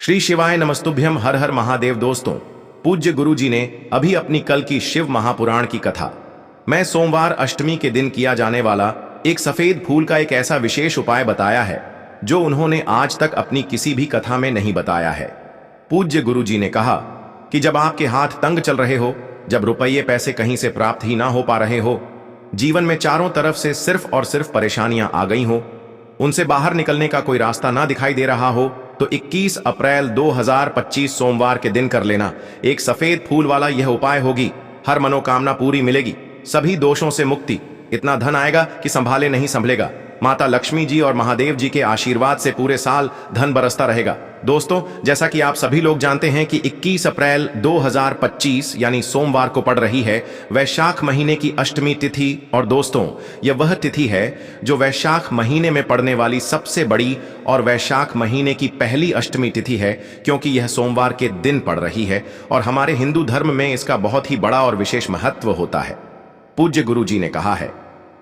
श्री शिवाय नमस्तुभ्यम। हर हर महादेव। दोस्तों, पूज्य गुरु जी ने अभी अपनी कल की शिव महापुराण की कथा मैं सोमवार अष्टमी के दिन किया जाने वाला एक सफेद फूल का एक ऐसा विशेष उपाय बताया है जो उन्होंने आज तक अपनी किसी भी कथा में नहीं बताया है। पूज्य गुरु जी ने कहा कि जब आपके हाथ तंग चल रहे हो, जब रुपये पैसे कहीं से प्राप्त ही ना हो पा रहे हो, जीवन में चारों तरफ से सिर्फ और सिर्फ परेशानियां आ गई हो, उनसे बाहर निकलने का कोई रास्ता ना दिखाई दे रहा हो, तो 21 अप्रैल 2025 सोमवार के दिन कर लेना। एक सफेद फूल वाला यह उपाय होगी, हर मनोकामना पूरी मिलेगी, सभी दोषों से मुक्ति, इतना धन आएगा कि संभाले नहीं संभलेगा। माता लक्ष्मी जी और महादेव जी के आशीर्वाद से पूरे साल धन बरसता रहेगा। दोस्तों, जैसा कि आप सभी लोग जानते हैं कि 21 अप्रैल 2025 यानी सोमवार को पड़ रही है वैशाख महीने की अष्टमी तिथि। और दोस्तों, यह वह तिथि है जो वैशाख महीने में पड़ने वाली सबसे बड़ी और वैशाख महीने की पहली अष्टमी तिथि है, क्योंकि यह सोमवार के दिन पड़ रही है और हमारे हिंदू धर्म में इसका बहुत ही बड़ा और विशेष महत्व होता है। पूज्य गुरु जी ने कहा है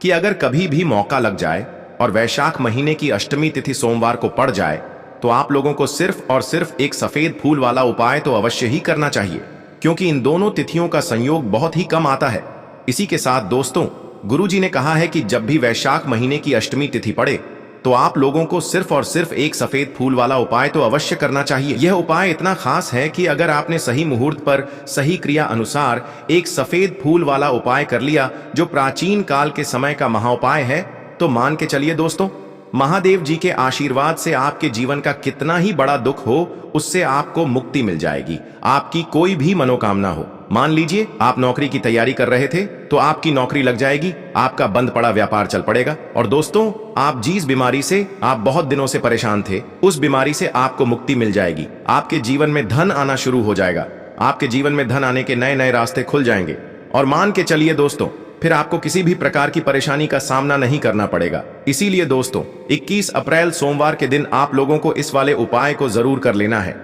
कि अगर कभी भी मौका लग जाए और वैशाख महीने की अष्टमी तिथि सोमवार को पड़ जाए तो आप लोगों को सिर्फ और सिर्फ एक सफेद फूल वाला उपाय तो अवश्य ही करना चाहिए, क्योंकि इन दोनों तिथियों का संयोग बहुत ही कम आता है। इसी के साथ दोस्तों, गुरुजी ने कहा है कि जब भी वैशाख महीने की अष्टमी तिथि पड़े तो आप लोगों को सिर्फ और सिर्फ एक सफेद फूल वाला उपाय तो अवश्य करना चाहिए। यह उपाय इतना खास है कि अगर आपने सही मुहूर्त पर सही क्रिया अनुसार एक सफेद फूल वाला उपाय कर लिया जो प्राचीन काल के समय का महाउपाय है, तो मान के चलिए दोस्तों, महादेव जी के आशीर्वाद से आपके जीवन का कितना ही बड़ा दुख हो उससे आपको मुक्ति मिल जाएगी। आपकी कोई भी मनोकामना हो, मान लीजिए आप नौकरी की तैयारी कर रहे थे तो आपकी नौकरी लग जाएगी, आपका बंद पड़ा व्यापार चल पड़ेगा। और दोस्तों, आप जिस बीमारी से आप बहुत दिनों से परेशान थे उस बीमारी से आपको मुक्ति मिल जाएगी। आपके जीवन में धन आना शुरू हो जाएगा, आपके जीवन में धन आने के नए नए रास्ते खुल जाएंगे। और मान के चलिए दोस्तों, फिर आपको किसी भी प्रकार की परेशानी का सामना नहीं करना पड़ेगा। इसीलिए दोस्तों, 21 अप्रैल सोमवार के दिन आप लोगों को इस वाले उपाय को जरूर कर लेना है।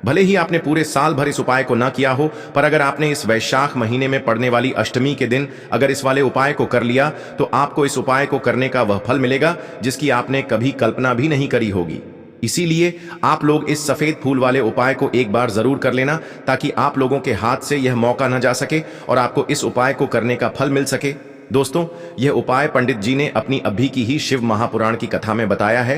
भले ही आपने पूरे साल भर इस उपाय को ना किया हो, पर अगर आपने इस वैशाख महीने में पड़ने वाली अष्टमी के दिन अगर इस वाले उपाय को कर लिया तो आपको इस उपाय को करने का वह फल मिलेगा जिसकी आपने कभी कल्पना भी नहीं करी होगी। इसीलिए आप लोग इस सफेद फूल वाले उपाय को एक बार जरूर कर लेना, ताकि आप लोगों के हाथ से यह मौका न जा सके और आपको इस उपाय को करने का फल मिल सके। दोस्तों, यह उपाय पंडित जी ने अपनी अभी की ही शिव महापुराण की कथा में बताया है।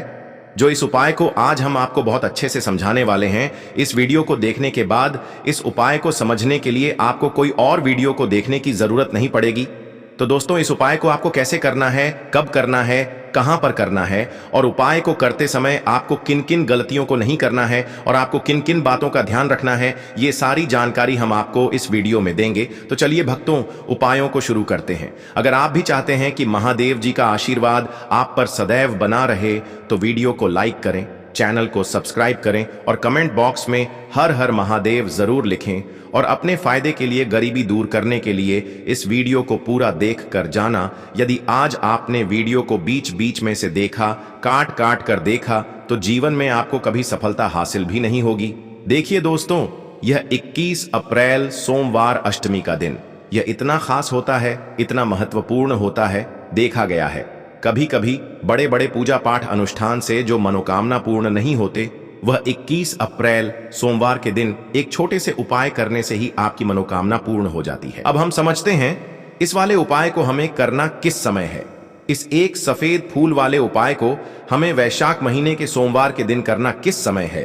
जो इस उपाय को आज हम आपको बहुत अच्छे से समझाने वाले हैं। इस वीडियो को देखने के बाद इस उपाय को समझने के लिए आपको कोई और वीडियो को देखने की जरूरत नहीं पड़ेगी। तो दोस्तों, इस उपाय को आपको कैसे करना है, कब करना है, कहां पर करना है और उपाय को करते समय आपको किन किन गलतियों को नहीं करना है और आपको किन किन बातों का ध्यान रखना है, ये सारी जानकारी हम आपको इस वीडियो में देंगे। तो चलिए भक्तों, उपायों को शुरू करते हैं। अगर आप भी चाहते हैं कि महादेव जी का आशीर्वाद आप पर सदैव बना रहे तो वीडियो को लाइक करें, चैनल को सब्सक्राइब करें और कमेंट बॉक्स में हर हर महादेव जरूर लिखें। और अपने फायदे के लिए, गरीबी दूर करने के लिए इस वीडियो को पूरा देख कर जाना। यदि आज आपने वीडियो को बीच बीच में से देखा, काट काट कर देखा, तो जीवन में आपको कभी सफलता हासिल भी नहीं होगी। देखिए दोस्तों, यह 21 अप्रैल सोमवार अष्टमी का दिन यह इतना खास होता है, इतना महत्वपूर्ण होता है। देखा गया है कभी कभी बड़े बड़े पूजा पाठ अनुष्ठान से जो मनोकामना पूर्ण नहीं होते, वह 21 अप्रैल सोमवार के दिन एक छोटे से उपाय करने से ही आपकी मनोकामना पूर्ण हो जाती है। अब हम समझते हैं इस वाले उपाय को हमें करना किस समय है। इस एक सफेद फूल वाले उपाय को हमें वैशाख महीने के सोमवार के दिन करना किस समय है।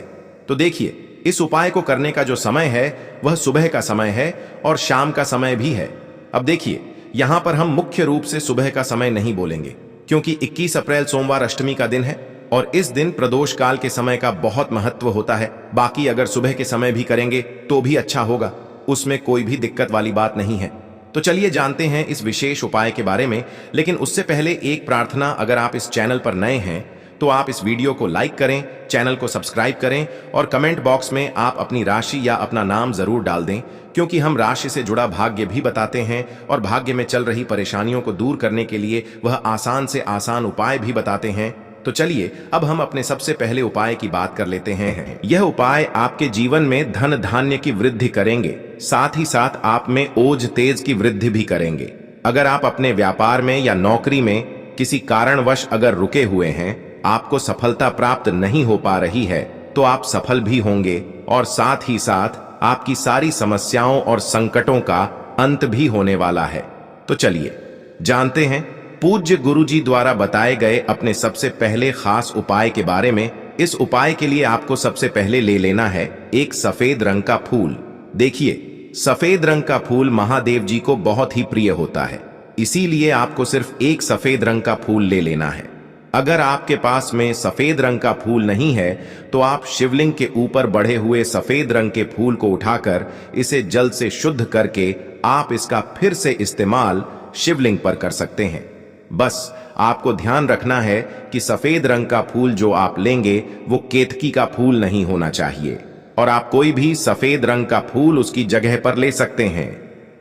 तो देखिए, इस उपाय को करने का जो समय है वह सुबह का समय है और शाम का समय भी है। अब देखिए, यहां पर हम मुख्य रूप से सुबह का समय नहीं बोलेंगे, क्योंकि 21 अप्रैल सोमवार अष्टमी का दिन है और इस दिन प्रदोष काल के समय का बहुत महत्व होता है। बाकी अगर सुबह के समय भी करेंगे तो भी अच्छा होगा, उसमें कोई भी दिक्कत वाली बात नहीं है। तो चलिए जानते हैं इस विशेष उपाय के बारे में। लेकिन उससे पहले एक प्रार्थना, अगर आप इस चैनल पर नए हैं तो आप इस वीडियो को लाइक करें, चैनल को सब्सक्राइब करें और कमेंट बॉक्स में आप अपनी राशि या अपना नाम जरूर डाल दें, क्योंकि हम राशि से जुड़ा भाग्य भी बताते हैं और भाग्य में चल रही परेशानियों को दूर करने के लिए वह आसान से आसान उपाय भी बताते हैं। तो चलिए अब हम अपने सबसे पहले उपाय की बात कर लेते हैं। यह उपाय आपके जीवन में धन धान्य की वृद्धि करेंगे, साथ ही साथ आप में ओज तेज की वृद्धि भी करेंगे। अगर आप अपने व्यापार में या नौकरी में किसी कारणवश अगर रुके हुए हैं, आपको सफलता प्राप्त नहीं हो पा रही है, तो आप सफल भी होंगे और साथ ही साथ आपकी सारी समस्याओं और संकटों का अंत भी होने वाला है। तो चलिए जानते हैं पूज्य गुरुजी द्वारा बताए गए अपने सबसे पहले खास उपाय के बारे में। इस उपाय के लिए आपको सबसे पहले ले लेना है एक सफेद रंग का फूल। देखिए, सफेद रंग का फूल महादेव जी को बहुत ही प्रिय होता है, इसीलिए आपको सिर्फ एक सफेद रंग का फूल ले लेना है। अगर आपके पास में सफेद रंग का फूल नहीं है तो आप शिवलिंग के ऊपर बढ़े हुए सफेद रंग के फूल को उठाकर इसे जल से शुद्ध करके आप इसका फिर से इस्तेमाल शिवलिंग पर कर सकते हैं। बस आपको ध्यान रखना है कि सफेद रंग का फूल जो आप लेंगे वो केतकी का फूल नहीं होना चाहिए, और आप कोई भी सफेद रंग का फूल उसकी जगह पर ले सकते हैं।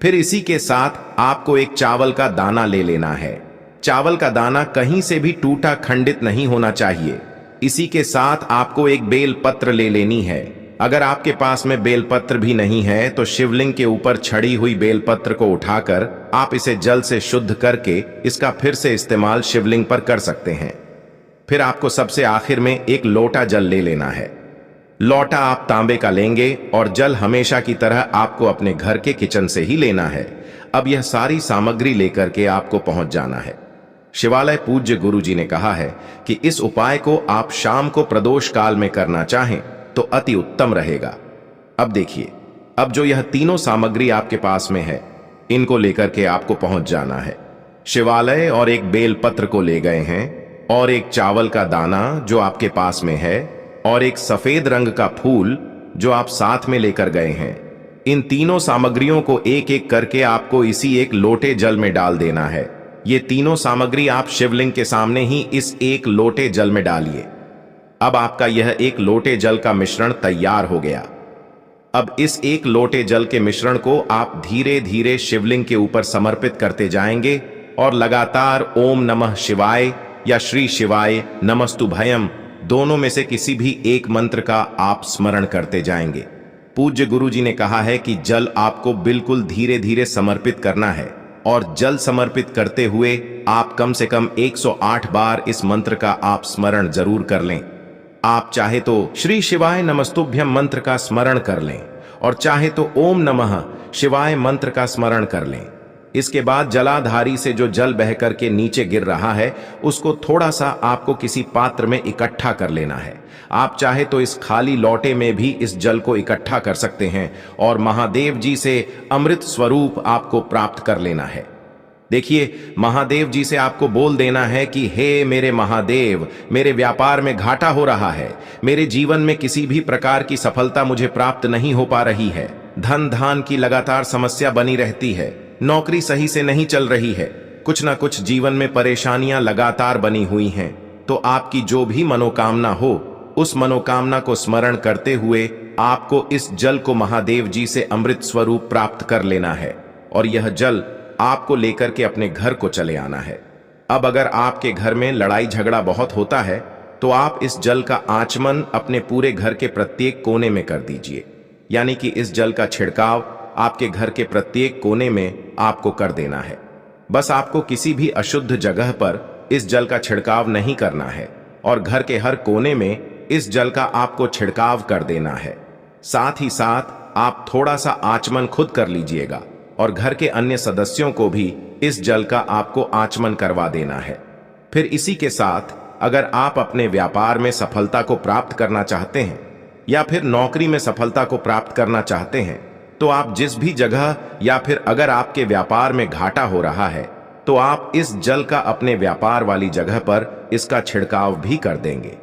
फिर इसी के साथ आपको एक चावल का दाना ले लेना है। चावल का दाना कहीं से भी टूटा खंडित नहीं होना चाहिए। इसी के साथ आपको एक बेल पत्र ले लेनी है। अगर आपके पास में बेलपत्र भी नहीं है तो शिवलिंग के ऊपर छड़ी हुई बेलपत्र को उठाकर आप इसे जल से शुद्ध करके इसका फिर से इस्तेमाल शिवलिंग पर कर सकते हैं। फिर आपको सबसे आखिर में एक लोटा जल ले लेना है। लोटा आप तांबे का लेंगे और जल हमेशा की तरह आपको अपने घर के किचन से ही लेना है। अब यह सारी सामग्री लेकर के आपको पहुंच जाना है शिवालय। पूज्य गुरुजी ने कहा है कि इस उपाय को आप शाम को प्रदोष काल में करना चाहें तो अति उत्तम रहेगा। अब देखिए, अब जो यह तीनों सामग्री आपके पास में है, इनको लेकर के आपको पहुंच जाना है शिवालय, और एक बेलपत्र को ले गए हैं, और एक चावल का दाना जो आपके पास में है, और एक सफेद रंग का फूल जो आप साथ में लेकर गए हैं। इन तीनों सामग्रियों को एक एक करके आपको इसी एक लोटे जल में डाल देना है। ये तीनों सामग्री आप शिवलिंग के सामने ही इस एक लोटे जल में डालिए। अब आपका यह एक लोटे जल का मिश्रण तैयार हो गया। अब इस एक लोटे जल के मिश्रण को आप धीरे धीरे शिवलिंग के ऊपर समर्पित करते जाएंगे और लगातार ओम नमः शिवाय या श्री शिवाय नमस्तुभयम दोनों में से किसी भी एक मंत्र का आप स्मरण करते जाएंगे। पूज्य गुरुजी ने कहा है कि जल आपको बिल्कुल धीरे धीरे समर्पित करना है, और जल समर्पित करते हुए आप कम से कम 108 बार इस मंत्र का आप स्मरण जरूर कर लें। आप चाहे तो श्री शिवाय नमस्तुभ्यम मंत्र का स्मरण कर लें, और चाहे तो ओम नमः शिवाय मंत्र का स्मरण कर लें। इसके बाद जलाधारी से जो जल बह करके नीचे गिर रहा है उसको थोड़ा सा आपको किसी पात्र में इकट्ठा कर लेना है। आप चाहे तो इस खाली लोटे में भी इस जल को इकट्ठा कर सकते हैं और महादेव जी से अमृत स्वरूप आपको प्राप्त कर लेना है। देखिए, महादेव जी से आपको बोल देना है कि हे मेरे महादेव, मेरे व्यापार में घाटा हो रहा है, मेरे जीवन में किसी भी प्रकार की सफलता मुझे प्राप्त नहीं हो पा रही है, धन धान की लगातार समस्या बनी रहती है, नौकरी सही से नहीं चल रही है, कुछ ना कुछ जीवन में परेशानियां लगातार बनी हुई हैं। तो आपकी जो भी मनोकामना हो उस मनोकामना को स्मरण करते हुए आपको इस जल को महादेव जी से अमृत स्वरूप प्राप्त कर लेना है, और यह जल आपको लेकर के अपने घर को चले आना है। अब अगर आपके घर में लड़ाई झगड़ा बहुत होता है तो आप इस जल का आचमन अपने पूरे घर के प्रत्येक कोने में कर दीजिए। यानी कि इस जल का छिड़काव आपके घर के प्रत्येक कोने में आपको कर देना है। बस आपको किसी भी अशुद्ध जगह पर इस जल का छिड़काव नहीं करना है, और घर के हर कोने में इस जल का आपको छिड़काव कर देना है। साथ ही साथ आप थोड़ा सा आचमन खुद कर लीजिएगा, और घर के अन्य सदस्यों को भी इस जल का आपको आचमन करवा देना है। फिर इसी के साथ अगर आप अपने व्यापार में सफलता को प्राप्त करना चाहते हैं या फिर नौकरी में सफलता को प्राप्त करना चाहते हैं तो आप जिस भी जगह, या फिर अगर आपके व्यापार में घाटा हो रहा है तो आप इस जल का अपने व्यापार वाली जगह पर इसका छिड़काव भी कर देंगे।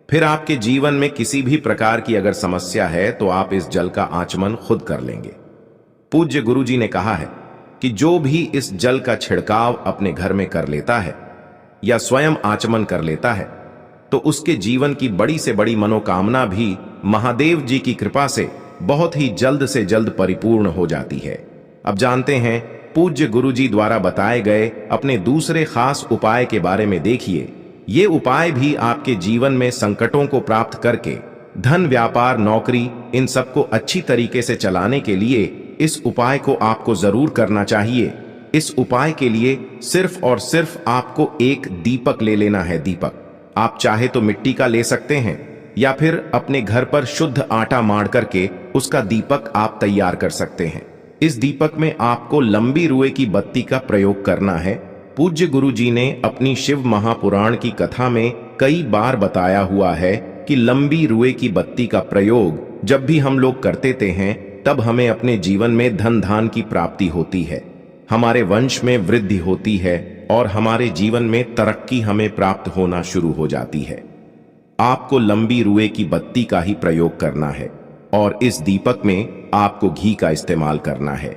फिर आपके जीवन में किसी भी प्रकार की अगर समस्या है तो आप इस जल का आचमन खुद कर लेंगे। पूज्य गुरुजी ने कहा है कि जो भी इस जल का छिड़काव अपने घर में कर लेता है या स्वयं आचमन कर लेता है तो उसके जीवन की बड़ी से बड़ी मनोकामना भी महादेव जी की कृपा से बहुत ही जल्द से जल्द परिपूर्ण हो जाती है। अब जानते हैं पूज्य गुरुजी द्वारा बताए गए अपने दूसरे खास उपाय के बारे में। देखिए, ये उपाय भी आपके जीवन में संकटों को प्राप्त करके धन, व्यापार, नौकरी, इन सबको अच्छी तरीके से चलाने के लिए इस उपाय को आपको जरूर करना चाहिए। इस उपाय के लिए सिर्फ और सिर्फ आपको एक दीपक ले लेना है। दीपक आप चाहे तो मिट्टी का ले सकते हैं या फिर अपने घर पर शुद्ध आटा माड़ करके उसका दीपक आप तैयार कर सकते हैं। इस दीपक में आपको लंबी रुई की बत्ती का प्रयोग करना है। पूज्य गुरु जी ने अपनी शिव महापुराण की कथा में कई बार बताया हुआ है कि लंबी रुई की बत्ती का प्रयोग जब भी हम लोग करते हैं तब हमें अपने जीवन में धन धान की प्राप्ति होती है, हमारे वंश में वृद्धि होती है और हमारे जीवन में तरक्की हमें प्राप्त होना शुरू हो जाती है। आपको लंबी रुई की बत्ती का ही प्रयोग करना है और इस दीपक में आपको घी का इस्तेमाल करना है।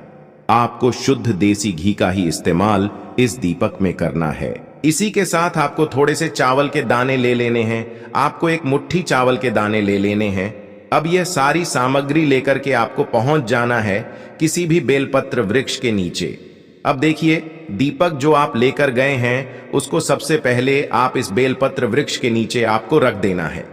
आपको शुद्ध देसी घी का ही इस्तेमाल इस दीपक में करना है। इसी के साथ आपको थोड़े से चावल के दाने ले लेने हैं। आपको एक मुट्ठी चावल के दाने ले लेने हैं। अब यह सारी सामग्री लेकर के आपको पहुंच जाना है किसी भी बेलपत्र वृक्ष के नीचे। अब देखिए, दीपक जो आप लेकर गए हैं उसको सबसे पहले आप इस बेलपत्र वृक्ष के नीचे आपको रख देना है।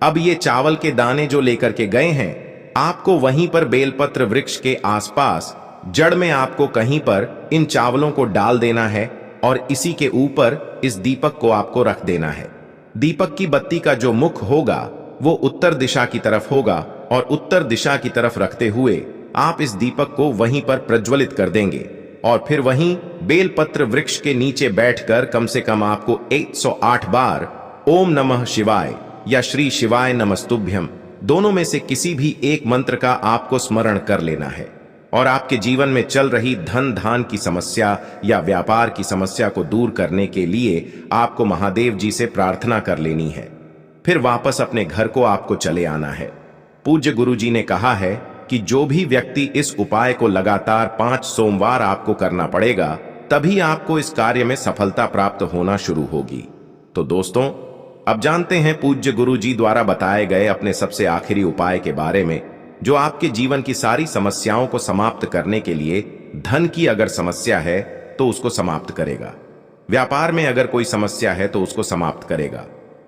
अब ये चावल के दाने जो लेकर के गए हैं आपको वहीं पर बेलपत्र वृक्ष के आसपास जड़ में आपको कहीं पर इन चावलों को डाल देना है और इसी के ऊपर इस दीपक को आपको रख देना है। दीपक की बत्ती का जो मुख होगा वो उत्तर दिशा की तरफ होगा और उत्तर दिशा की तरफ रखते हुए आप इस दीपक को वहीं पर प्रज्वलित कर देंगे और फिर वहीं बेलपत्र वृक्ष के नीचे बैठकर कम से कम आपको 108 बार ओम नमः शिवाय या श्री शिवाय नमस्तुभ्यम दोनों में से किसी भी एक मंत्र का आपको स्मरण कर लेना है और आपके जीवन में चल रही धन धान की समस्या या व्यापार की समस्या को दूर करने के लिए आपको महादेव जी से प्रार्थना कर लेनी है। फिर वापस अपने घर को आपको चले आना है। पूज्य गुरु जी ने कहा है कि जो भी व्यक्ति इस उपाय को लगातार 5 सोमवार आपको करना पड़ेगा तभी आपको इस कार्य में सफलता प्राप्त होना शुरू होगी। तो दोस्तों, अब जानते हैं पूज्य गुरु जी द्वारा बताए गए अपने सबसे आखिरी उपाय के बारे में जो आपके जीवन की सारी समस्याओं को समाप्त करने के लिए, धन की अगर समस्या है तो उसको समाप्त करेगा, व्यापार में अगर कोई समस्या है तो उसको समाप्त करेगा,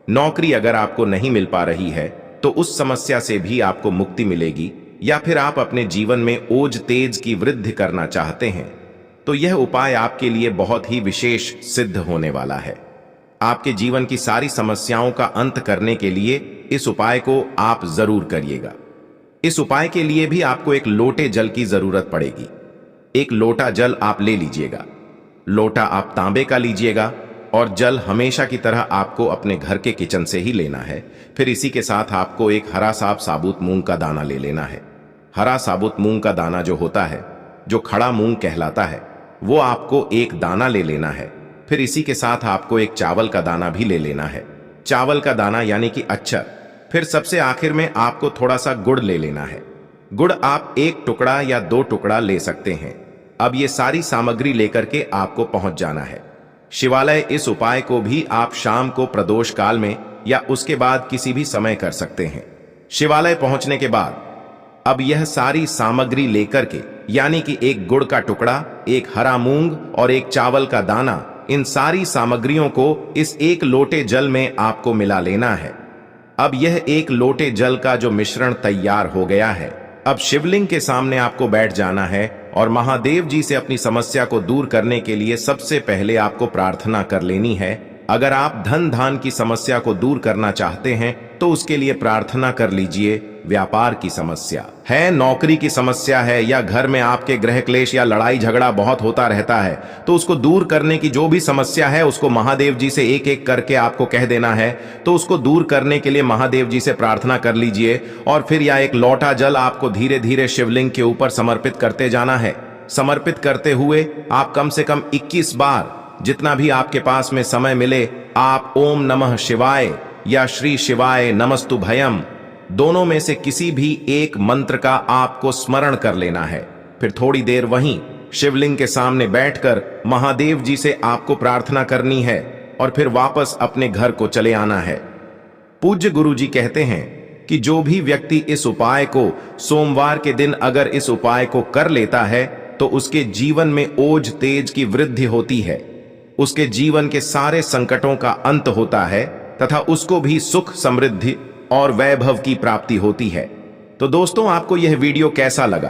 नौकरी अगर आपको नहीं मिल पा रही है तो उस समस्या से भी आपको मुक्ति मिलेगी, या फिर आप अपने जीवन में ओज तेज की वृद्धि करना चाहते हैं तो यह उपाय आपके लिए बहुत ही विशेष सिद्ध होने वाला है। आपके जीवन की सारी समस्याओं का अंत करने के लिए इस उपाय को आप जरूर करिएगा। इस उपाय के लिए भी आपको एक लोटे जल की जरूरत पड़ेगी। एक लोटा जल आप ले लीजिएगा। लोटा आप तांबे का लीजिएगा और जल हमेशा की तरह आपको अपने घर के किचन से ही लेना है। फिर इसी के साथ आपको एक हरा साबुत मूंग का दाना ले लेना है। हरा साबुत मूंग का दाना जो होता है, जो खड़ा मूंग कहलाता है, वो आपको एक दाना ले लेना है। फिर इसी के साथ आपको एक चावल का दाना भी ले लेना है। चावल का दाना यानी कि अक्षर। फिर सबसे आखिर में आपको थोड़ा सा गुड़ ले लेना है। गुड़ आप 1 टुकड़ा या 2 टुकड़ा ले सकते हैं। अब ये सारी सामग्री लेकर के आपको पहुंच जाना है शिवालय। इस उपाय को भी आप शाम को प्रदोष काल में या उसके बाद किसी भी समय कर सकते हैं। शिवालय पहुंचने के बाद अब यह सारी सामग्री लेकर के, यानी कि एक गुड़ का टुकड़ा, एक हरा मूंग और एक चावल का दाना, इन सारी सामग्रियों को इस एक लोटे जल में आपको मिला लेना है। अब यह एक लोटे जल का जो मिश्रण तैयार हो गया है, अब शिवलिंग के सामने आपको बैठ जाना है और महादेव जी से अपनी समस्या को दूर करने के लिए सबसे पहले आपको प्रार्थना कर लेनी है। अगर आप धन धान की समस्या को दूर करना चाहते हैं तो उसके लिए प्रार्थना कर लीजिए। व्यापार की समस्या है, नौकरी की समस्या है, या घर में आपके गृह क्लेश या लड़ाई झगड़ा बहुत होता रहता है, तो उसको दूर करने की जो भी समस्या है उसको महादेव जी से एक एक करके आपको कह देना है। तो उसको दूर करने के लिए महादेव जी से प्रार्थना कर लीजिए और फिर यह एक लोटा जल आपको धीरे धीरे शिवलिंग के ऊपर समर्पित करते जाना है। समर्पित करते हुए आप कम से कम 21 बार, जितना भी आपके पास में समय मिले, आप ओम नमः शिवाय या श्री शिवाय नमस्तुभयम दोनों में से किसी भी एक मंत्र का आपको स्मरण कर लेना है। फिर थोड़ी देर वहीं शिवलिंग के सामने बैठकर महादेव जी से आपको प्रार्थना करनी है और फिर वापस अपने घर को चले आना है। पूज्य गुरु जी कहते हैं कि जो भी व्यक्ति इस उपाय को सोमवार के दिन अगर इस उपाय को कर लेता है तो उसके जीवन में ओज तेज की वृद्धि होती है, उसके जीवन के सारे संकटों का अंत होता है तथा उसको भी सुख, समृद्धि और वैभव की प्राप्ति होती है। तो दोस्तों, आपको यह वीडियो कैसा लगा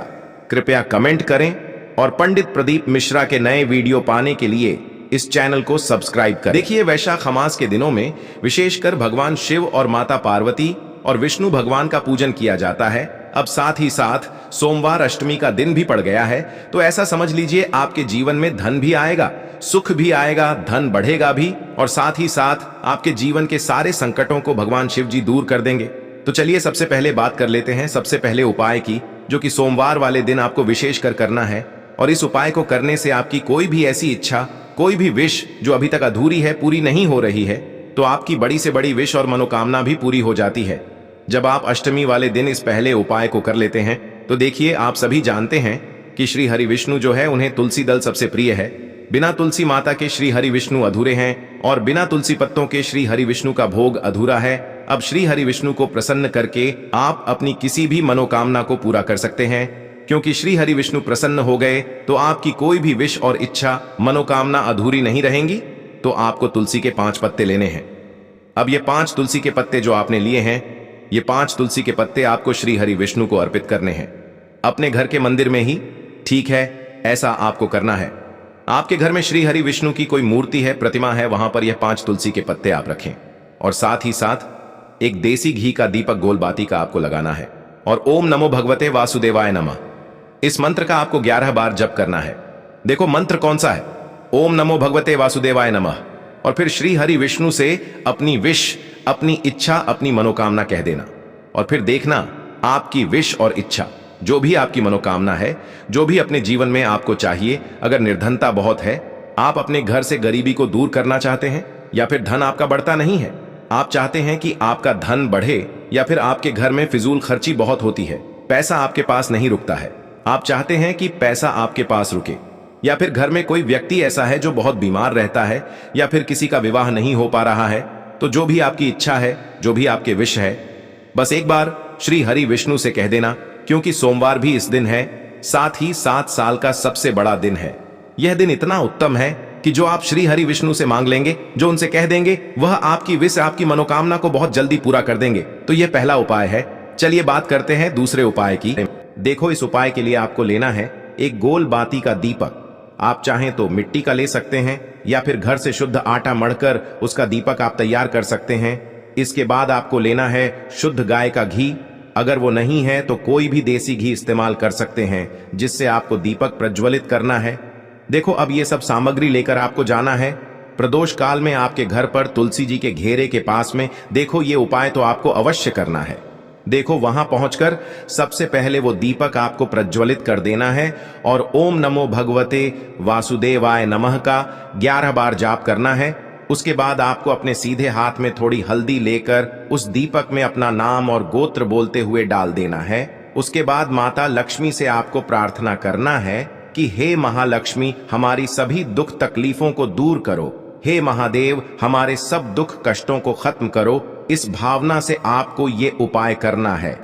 कृपया कमेंट करें और पंडित प्रदीप मिश्रा के नए वीडियो पाने के लिए इस चैनल को सब्सक्राइब करें। देखिए, वैशाख मास के दिनों में विशेषकर भगवान शिव और माता पार्वती और विष्णु भगवान का पूजन किया जाता है। अब साथ ही साथ सोमवार अष्टमी का दिन भी पड़ गया है, तो ऐसा समझ लीजिए आपके जीवन में धन भी आएगा, सुख भी आएगा, धन बढ़ेगा भी, और साथ ही साथ आपके जीवन के सारे संकटों को भगवान शिव जी दूर कर देंगे। तो चलिए सबसे पहले बात कर लेते हैं सबसे पहले उपाय की, जो कि सोमवार वाले दिन आपको विशेष कर करना है। और इस उपाय को करने से आपकी कोई भी ऐसी इच्छा, कोई भी विश जो अभी तक अधूरी है, पूरी नहीं हो रही है, तो आपकी बड़ी से बड़ी विश और मनोकामना भी पूरी हो जाती है। जब आप अष्टमी वाले दिन इस पहले उपाय को कर लेते हैं, तो देखिए आप सभी जानते हैं कि श्री हरि विष्णु जो है उन्हें तुलसी दल सबसे प्रिय है। बिना तुलसी माता के श्री हरि विष्णु अधूरे हैं, और बिना तुलसी पत्तों के श्री हरि विष्णु का भोग अधूरा है। अब श्री हरि विष्णु को प्रसन्न करके आप अपनी किसी भी मनोकामना को पूरा कर सकते हैं, क्योंकि श्री हरि विष्णु प्रसन्न हो गए तो आपकी कोई भी विश और इच्छा, मनोकामना अधूरी नहीं रहेंगी। तो आपको तुलसी के 5 पत्ते लेने हैं। अब ये 5 तुलसी के पत्ते जो आपने लिए हैं, ये 5 तुलसी के पत्ते आपको श्री हरि विष्णु को अर्पित करने हैं, अपने घर के मंदिर में ही। ठीक है, ऐसा आपको करना है। आपके घर में श्री हरि विष्णु की कोई मूर्ति है, प्रतिमा है, वहां पर यह 5 तुलसी के पत्ते आप रखें, और साथ ही साथ एक देसी घी का दीपक गोलबाती का आपको लगाना है, और ओम नमो भगवते वासुदेवाय नमः, इस मंत्र का आपको 11 बार जप करना है। देखो मंत्र कौन सा है, ओम नमो भगवते वासुदेवाय नमः, और फिर श्री हरि विष्णु से अपनी विश, अपनी इच्छा, अपनी मनोकामना कह देना, और फिर देखना आपकी विश और इच्छा, जो भी आपकी मनोकामना है, जो भी अपने जीवन में आपको चाहिए। अगर निर्धनता बहुत है, आप अपने घर से गरीबी को दूर करना चाहते हैं, या फिर धन आपका बढ़ता नहीं है, आप चाहते हैं कि आपका धन बढ़े, या फिर आपके घर में फिजूल खर्ची बहुत होती है, पैसा आपके पास नहीं रुकता है, आप चाहते हैं कि पैसा आपके पास रुके, या फिर घर में कोई व्यक्ति ऐसा है जो बहुत बीमार रहता है, या फिर किसी का विवाह नहीं हो पा रहा है, तो जो भी आपकी इच्छा है, जो भी आपके विश है, बस एक बार श्री हरि विष्णु से कह देना। क्योंकि सोमवार भी इस दिन है, साथ ही 7 साल का सबसे बड़ा दिन है। यह दिन इतना उत्तम है कि जो आप श्री हरि विष्णु से मांग लेंगे, जो उनसे कह देंगे, वह आपकी विश, आपकी मनोकामना को बहुत जल्दी पूरा कर देंगे। तो यह पहला उपाय है। चलिए बात करते हैं दूसरे उपाय की। देखो, इस उपाय के लिए आपको लेना है एक गोल बाती का दीपक। आप चाहें तो मिट्टी का ले सकते हैं, या फिर घर से शुद्ध आटा मढ़कर उसका दीपक आप तैयार कर सकते हैं। इसके बाद आपको लेना है शुद्ध गाय का घी। अगर वो नहीं है तो कोई भी देसी घी इस्तेमाल कर सकते हैं, जिससे आपको दीपक प्रज्वलित करना है। देखो, अब ये सब सामग्री लेकर आपको जाना है प्रदोष काल में आपके घर पर तुलसी जी के घेरे के पास में। देखो, ये उपाय तो आपको अवश्य करना है। देखो, वहां पहुंचकर सबसे पहले वो दीपक आपको प्रज्वलित कर देना है, और ओम नमो भगवते वासुदेवाय नमः का 11 बार जाप करना है। उसके बाद आपको अपने सीधे हाथ में थोड़ी हल्दी लेकर उस दीपक में अपना नाम और गोत्र बोलते हुए डाल देना है। उसके बाद माता लक्ष्मी से आपको प्रार्थना करना है कि हे महालक्ष्मी, हमारी सभी दुख तकलीफों को दूर करो। हे महादेव, हमारे सब दुख कष्टों को खत्म करो। इस भावना से आपको ये उपाय करना है।